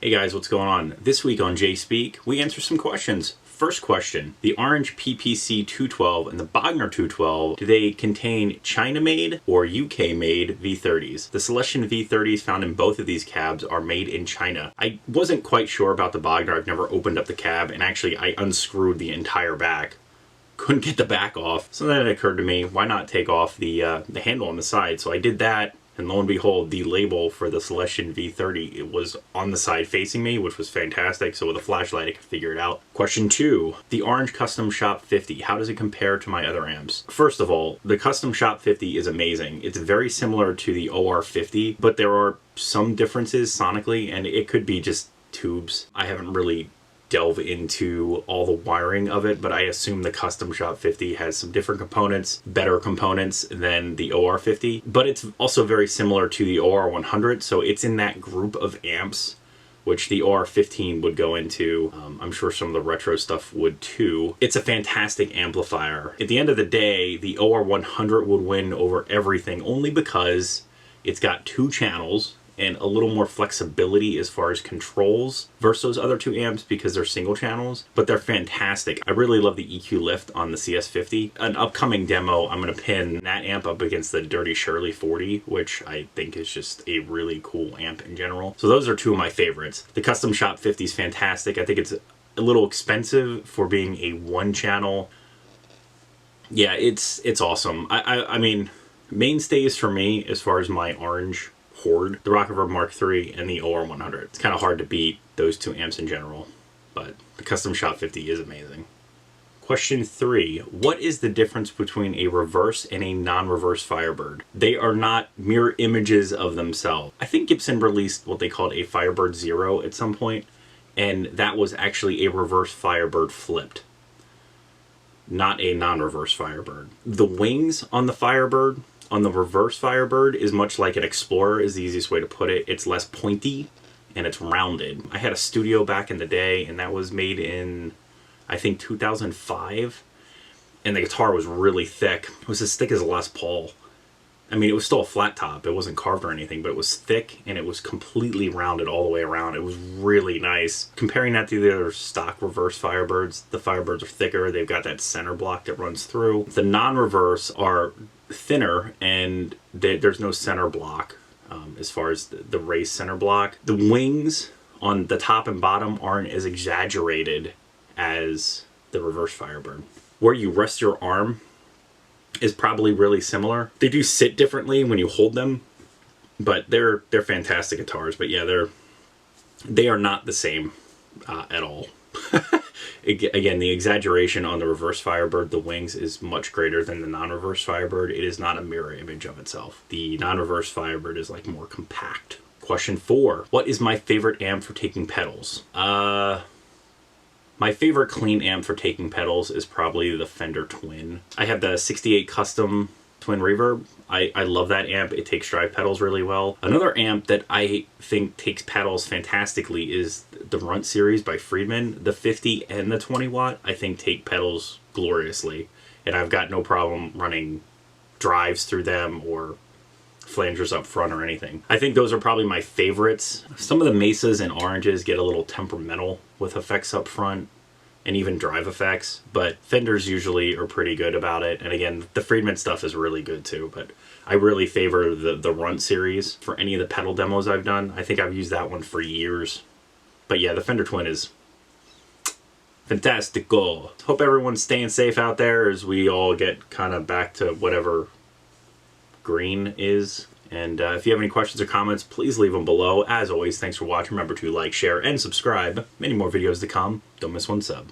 Hey guys, what's going on? This week on Jay Speak, we answer some questions. First question, the Orange PPC 212 and the Bogner 212, do they contain China-made or UK-made V30s? The Celestion V30s found in both of these cabs are made in China. I wasn't quite sure about the Bogner. I've never opened up the cab, and actually I unscrewed the entire back. Couldn't get the back off. So then it occurred to me, why not take off the handle on the side? So I did that. And lo and behold, the label for the Celestion V30, it was on the side facing me, which was fantastic. So with a flashlight, I could figure it out. Question 2, the Orange Custom Shop 50, how does it compare to my other amps? First of all, the Custom Shop 50 is amazing. It's very similar to the OR50, but there are some differences sonically, and it could be just tubes. I haven't really delve into all the wiring of it, but I assume the Custom Shop 50 has some different components, better components than the OR50, but it's also very similar to the OR100, so it's in that group of amps which the OR15 would go into. I'm sure some of the retro stuff would too. It's a fantastic amplifier. At the end of the day, the OR100 would win over everything only because it's got 2 channels and a little more flexibility as far as controls versus those other 2 amps because they're single channels, but they're fantastic. I really love the EQ lift on the CS50. An upcoming demo, I'm gonna pin that amp up against the Dirty Shirley 40, which I think is just a really cool amp in general. So those are 2 of my favorites. The Custom Shop 50 is fantastic. I think it's a little expensive for being a 1-channel. Yeah, it's awesome. I mean, mainstays for me as far as my Orange Horde, the Rockefeller Mark III, and the OR100. It's kind of hard to beat those 2 amps in general, but the Custom Shop 50 is amazing. Question 3, what is the difference between a reverse and a non-reverse Firebird? They are not mirror images of themselves. I think Gibson released what they called a Firebird Zero at some point, and that was actually a reverse Firebird flipped, not a non-reverse Firebird. The wings on the Firebird, on the reverse Firebird, is much like an Explorer is the easiest way to put it. It's less pointy and it's rounded. I had a Studio back in the day, and that was made in, I think, 2005. And the guitar was really thick. It was as thick as a Les Paul. I mean, it was still a flat top. It wasn't carved or anything, but it was thick and it was completely rounded all the way around. It was really nice. Comparing that to the other stock reverse Firebirds, the Firebirds are thicker. They've got that center block that runs through. The non-reverse are thinner, and there's no center block as far as the race center block. The wings on the top and bottom aren't as exaggerated as the reverse Firebird. Where you rest your arm is probably really similar. They do sit differently when you hold them, but they're fantastic guitars. But yeah, they are not the same at all. Again, the exaggeration on the reverse Firebird, the wings, is much greater than the non-reverse Firebird. It is not a mirror image of itself. The non-reverse Firebird is like more compact. Question 4, what is my favorite amp for taking pedals? My favorite clean amp for taking pedals is probably the Fender Twin. I have the 68 Custom Twin Reverb. I love that amp. It takes drive pedals really well. Another amp that I think takes pedals fantastically is the Runt series by Friedman. The 50 and the 20 watt I think take pedals gloriously, and I've got no problem running drives through them or flangers up front or anything. I think those are probably my favorites. Some of the Mesas and Oranges get a little temperamental with effects up front and even drive effects, but Fenders usually are pretty good about it. And again, the Friedman stuff is really good too, but I really favor the Runt series for any of the pedal demos I've done. I think I've used that one for years. But yeah, the Fender Twin is fantastico. Hope everyone's staying safe out there as we all get kind of back to whatever green is. And if you have any questions or comments, please leave them below. As always, thanks for watching. Remember to like, share, and subscribe. Many more videos to come. Don't miss one sub.